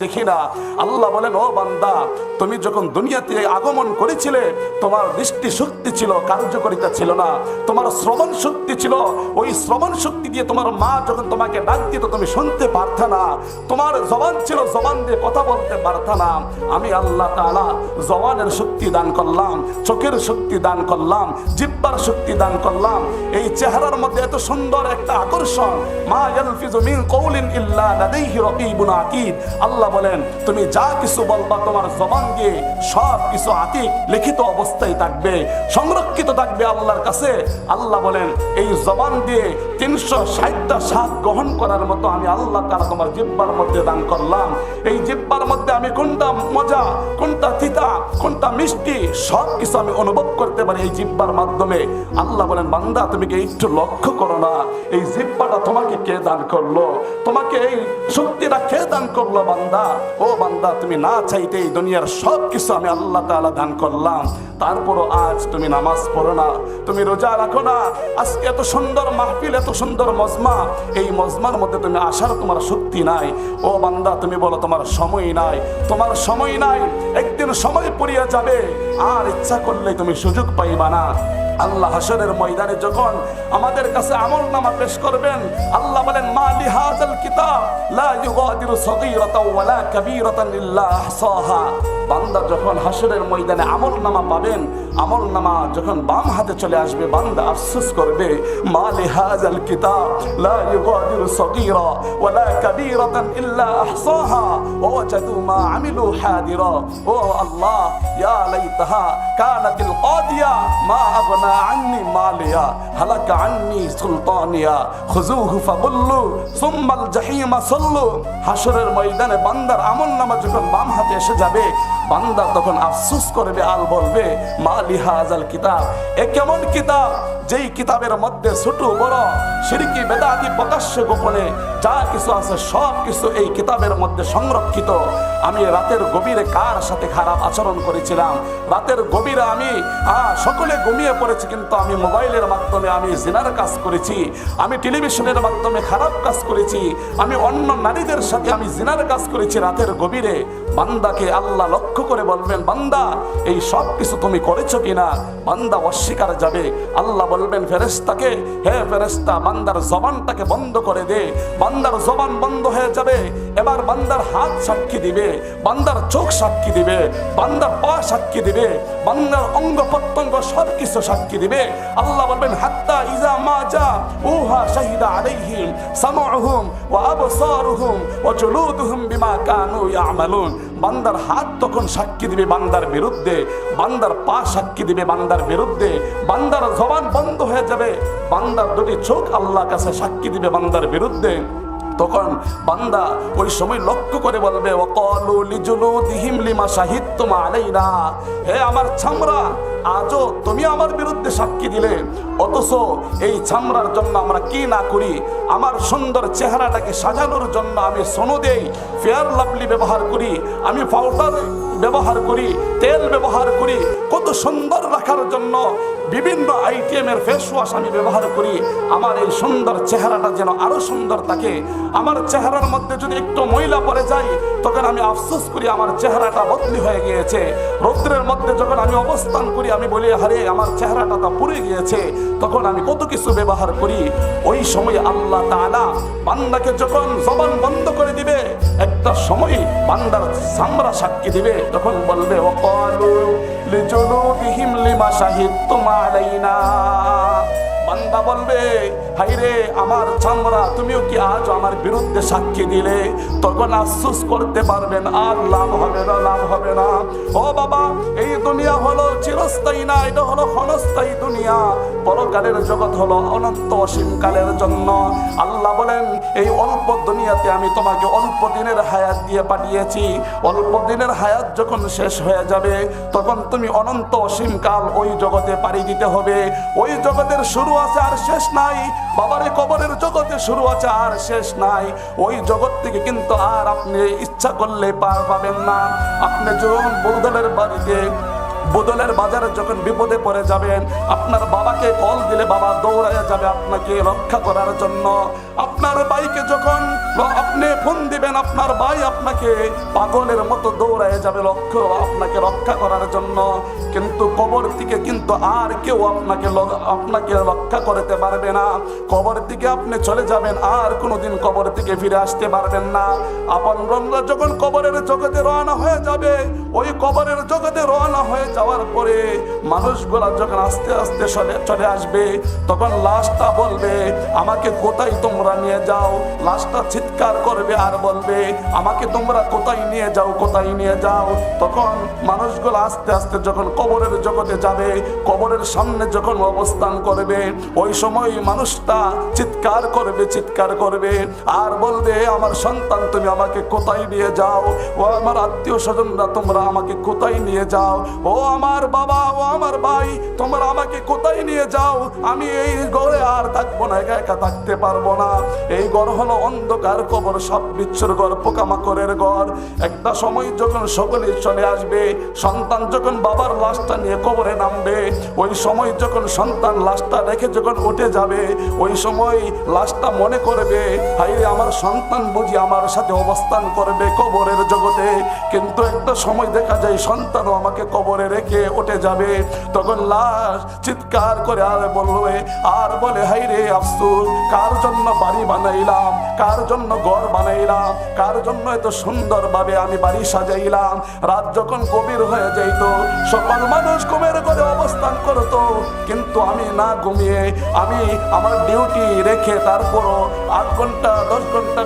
দেখি না। আল্লাহ বলেন, ও বান্দা, তুমি যখন দুনিয়াতে আগমন করেছিলে তোমার দৃষ্টি শক্তি ছিল, কার্যকারিতা ছিল না। তোমার শ্রবণ শক্তি ছিল, ওই শ্রবণ শক্তি দিয়ে তোমার মা যখন তোমাকে ডাক দিত তুমি শুনতে পারত না। তোমার জবান ছিল, জবান দিয়ে কথা বলতে পারত না। আমি আল্লাহ তাআলা জবানের শক্তি দান করলাম, চোখের শক্তি দান করলাম, জিহ্বার শক্তি দান করলাম। এই চেহারার মধ্যে এত সুন্দর একটা আকর্ষণ, মা ইয়ালফিজু মিন কওলিন ইল্লা লাদাইহি রাকীবুন আতীদ। আল্লাহ বলেন, তুমি যা কিছু বলবা তোমার জবান দিয়ে সব কিছু আতীক লিখিত অবস্থায় থাকবে, সংরক্ষিত থাকবে আল্লাহর কাছে। আল্লাহ বলেন, এই জবান দিয়ে 360টা স্বাদ গ্রহণ করার মতো আমি আল্লাহ তাআলা তোমার জিহ্বার মধ্যে দান করলাম। এই জিহ্বার মধ্যে আমি কোনটা মজা, কোনটা তিতা, কোনটা মিষ্টি সব কিছু আমি অনুভব করতে পারি এই জিহ্বার মাধ্যমে। আল্লাহ বলেন, বান্দা তুমি কি একটু লক্ষ্য করো না, এই জিহ্বাটা তোমাকে কে দান করলো? তোমাকে এই শক্তিটা কে দান করলো? বান্দা, ও বান্দা, তুমি না চাইতে এই দুনিয়ার সব কিছু আমি আল্লাহ তাআলা দান করলাম। তারপরও আজ তুমি নামাজ পড়ো না, তুমি রোজা রাখো না। আজকে এত সুন্দর মাহফিল, এত সুন্দর মজমা, এই মজমার মধ্যে তুমি আসার তোমার শক্তি নাই। ও বান্দা, তুমি বলো তোমার সময় নাই, তোমার সময় নাই। একদিন সময় পড়িয়া যাবে, আর ইচ্ছা করলে তুমি সুযোগ পাইবা না। আল্লাহ হাসরের ময়দানে যখন আমাদের কাছে আমলনামা পেশ করবেন, আল্লাহ বলেন, মা লিহাযাল কিতাব লা ইউগাদিরু সগীরাতাও ওয়ালা কাবীরাতান ইল্লা আহসাহা। বান্দা যখন হাসরের ময়দানে আমলনামা পাবেন, আমলনামা যখন বাম হাতে চলে আসবে, বান্দা আফসোস করবে, মা লিহাযাল কিতাব লা ইউগাদিরু সগীরা ওয়ালা কাবীরাতান ইল্লা আহসাহা ওয়া ওয়াজাদু মা আমিলু হাদিরা। ও আল্লাহ, ইয়া লাইতাহা কানাতিল কাদিয়া মা আগনা আন্নি মালিয়া হালাকা আন্নি সুলতানিয়া খুযুহু ফাগুল্লু সুম্মাল জাহিমা সাল্লু। হাসরের ময়দানে বান্দার আমলনামা যখন বাম হাতে এসে যাবে, বান্দা তখন আফসোস করবে, আর বলবে, মা লিহাযাল কিতাব, এ কেমন কিতাব যেই কিতাবের মধ্যে ছোট বড় শিরকি বেদাতি প্রকাশ্যে গোপনে যা কিছু আছে সব কিছু এই কিতাবের মধ্যে সংরক্ষিত। আমি রাতের গভীরে কার সাথে খারাপ আচরণ করেছিলাম, রাতের গভীরে আমি সকলে ঘুমিয়ে পড়েছি, কিন্তু আমি মোবাইলের মাধ্যমে আমি জিনার কাজ করেছি, আমি টেলিভিশনের মাধ্যমে খারাপ কাজ করেছি, আমি অন্য নারীদের সাথে আমি জিনার কাজ করেছি রাতের গভীরে। বান্দাকে আল্লাহ লক্ষ্য করে বলবেন, বান্দা এই সব কিছু তুমি করেছো কিনা? বান্দা অস্বীকার যাবে। আল্লাহ বলবেন ফেরেশতাকে, হে ফেরেশতা, বান্দার জবানটাকে বন্ধ করে দে। বান্দার জবান বন্ধ হয়ে যাবে। এবার বান্দার হাত সাক্ষী দিবে, বান্দার চোখ সাক্ষী দিবে, বান্দার পা সাক্ষী দিবে, বান্দার অঙ্গ প্রত্যঙ্গ সব কিছু সাক্ষী দিবে। আল্লাহ বলবেন, হাত্তা ইজা মা জা উহা শাহিদা আলাইহিম সামউহুম ওয়া আবসারুহুম ওয়া জুলুদুহুম বিমা কানু ইয়ামালুন। বান্দার হাত তখন সাক্ষী দিবে বান্দার বিরুদ্ধে, বান্দার পা সাক্ষী দিবে বান্দার বিরুদ্ধে, বান্দার জবান বন্ধ হয়ে যাবে, বান্দার দুটি চোখ আল্লাহর কাছে সাক্ষী দিবে বান্দার বিরুদ্ধে। তখন বান্দা ওই সময় লক্ষ্য করে বলবে, ওয়াকালু লিজুলুদিহিম লিমা শাহিদতুম আলাইনা, হে আমার চামড়া, আজও তুমি আমার বিরুদ্ধে সাক্ষী দিলে, অথচ এই চামড়ার জন্য আমরা কি না করি। আমার সুন্দর চেহারাটাকে সাজানোর জন্য আমি সোনো দেই, ফেয়ার লাভলি ব্যবহার করি, আমি পাউডার ব্যবহার করি, তেল ব্যবহার করি, কত সুন্দর রাখার জন্য বিভিন্ন আইটেমের ফেস ওয়াশ আমি ব্যবহার করি, আমার এই সুন্দর চেহারাটা যেন আরো সুন্দর থাকে। আমার চেহারার মধ্যে যদি একটু ময়লা পড়ে যায়, তখন আমি আফসোস করি আমার চেহারাটা বদলি হয়ে গিয়েছে। রৌদ্রের মধ্যে যখন আমি অবস্থান করি, আমি বলি, আরে আমার চেহারাটা তো পুড়ে গিয়েছে। তখন আমি কত কিছু ব্যবহার করি। ওই সময় আল্লাহ তাআলা বান্দাকে যখন জবান বন্ধ করে দিবে, একটা সময় বান্দার চামড়া সাক্ষী দিবে, তখন বলবে, ওয়াকালু লিজুলুদিহিম লিমা শাহিদতুম আলাইনা। বান্দা বলবে, হাইরে আমার চামড়া, তুমিও কি আজ আমার বিরুদ্ধে সাক্ষী দিলে? তখন আফসোস করতে পারবেন, আর লাভ হবে না, লাভ হবে না। ও বাবা, এই দুনিয়া হলো চিরস্থায়ী না, এটা হলো ক্ষণস্থায়ী দুনিয়া। পরকালের জগৎ হলো অনন্ত অসীম কালের জন্য। আল্লাহ বলেন, এই অল্প দুনিয়াতে আমি তোমাকে অল্প দিনের হায়াত দিয়ে পাঠিয়েছি। অল্প দিনের হায়াত যখন শেষ হয়ে যাবে, তখন তুমি অনন্ত অসীম কাল ওই জগতে পাড়ি দিতে হবে। ওই জগতের শুরু আছে আর শেষ নাই। বাবারে, কবরের জগতে শুরু আছে আর শেষ নাই। ওই জগৎ থেকে কিন্তু আর আপনি ইচ্ছা করলে পার পাবেন না। আপনি যখন বৌদ্ধের বাড়িতে বদলের বাজারে যখন বিপদে পড়ে যাবেন, আপনার বাবাকে কল দিলে বাবা দৌড়াইয়া যাবে আপনাকে রক্ষা করার জন্য। আপনার ভাইকে যখন আপনি ফোন দিবেন, আপনার ভাই আপনাকে পাগলের মতো দৌড়াইয়া যাবে আপনাকে রক্ষা করার জন্য। কিন্তু কবর থেকে কিন্তু আর কেউ আপনাকে রক্ষা করতে পারবে না। কবর থেকে আপনি চলে যাবেন, আর কোনোদিন কবর থেকে ফিরে আসতে পারবেন না। আপনরা যখন কবরের জগতে রওনা হয়ে যাবে, ওই কবরের জগতে রওনা হয়ে যাওয়ার পরে মানুষগুলা যখন আস্তে আস্তে চলে আসবে, তখন লাশটা বলবে আমাকে কোথায় তোমরা নিয়ে যাও। লাশটা চিৎকার করবে আর বলবে আমাকে তোমরা কোথায় নিয়ে যাও, কোথায় নিয়ে যাও। তখন মানুষগুলো আস্তে আস্তে যখন কবরের জগতে যাবে, কবরের সামনে যখন অবস্থান করবে, ওই সময় মানুষটা চিৎকার করবে আর বলবে আমার সন্তান তুমি আমাকে কোথায় নিয়ে যাও, ও আমার আত্মীয় স্বজনরা তোমরা আমাকে কোথায় নিয়ে যাও, ও আমার বাবা, ও আমার ভাই তোমরা আমাকে কোথায় নিয়ে যাও। আমি এই ঘরে আর থাকবো না, একা একা থাকতে পারবো না। এই ঘর হলো অন্ধকার কবর, সব বিচ্ছুর ঘর, পোকামাকড়ের ঘর। একটা সময় যখন সকলে চলে আসবে, সন্তান যখন বাবার লাশটা নিয়ে কবরে নামবে, ওই সময় যখন সন্তান লাশটা রেখে যখন উঠে যাবে, ওই সময় লাশটা মনে করবে হাইরে আমার সন্তান বুঝি আমার সাথে অবস্থান করবে কবরের জগতে। কিন্তু একটা সময় দেখা যায় সন্তানও আমাকে কবরে রেখে উঠে যাবে। তখন লাশ চিৎকার করে আর বলে হাইরে আফসোস, কার জন্য বাড়ি বানাইলাম, কার জন্য ঘর বানাইলাম, কার জন্য এত সুন্দরভাবে আমি বাড়ি সাজাইলাম। রাত যখন গভীর হয়ে যাইত, সকল মানুষ ঘুমের ঘরে অবস্থান করত, কিন্তু আমি না ঘুমিয়ে আমি আমার ডিউটি রেখে তারপরও 8 ঘন্টা 10 ঘন্টা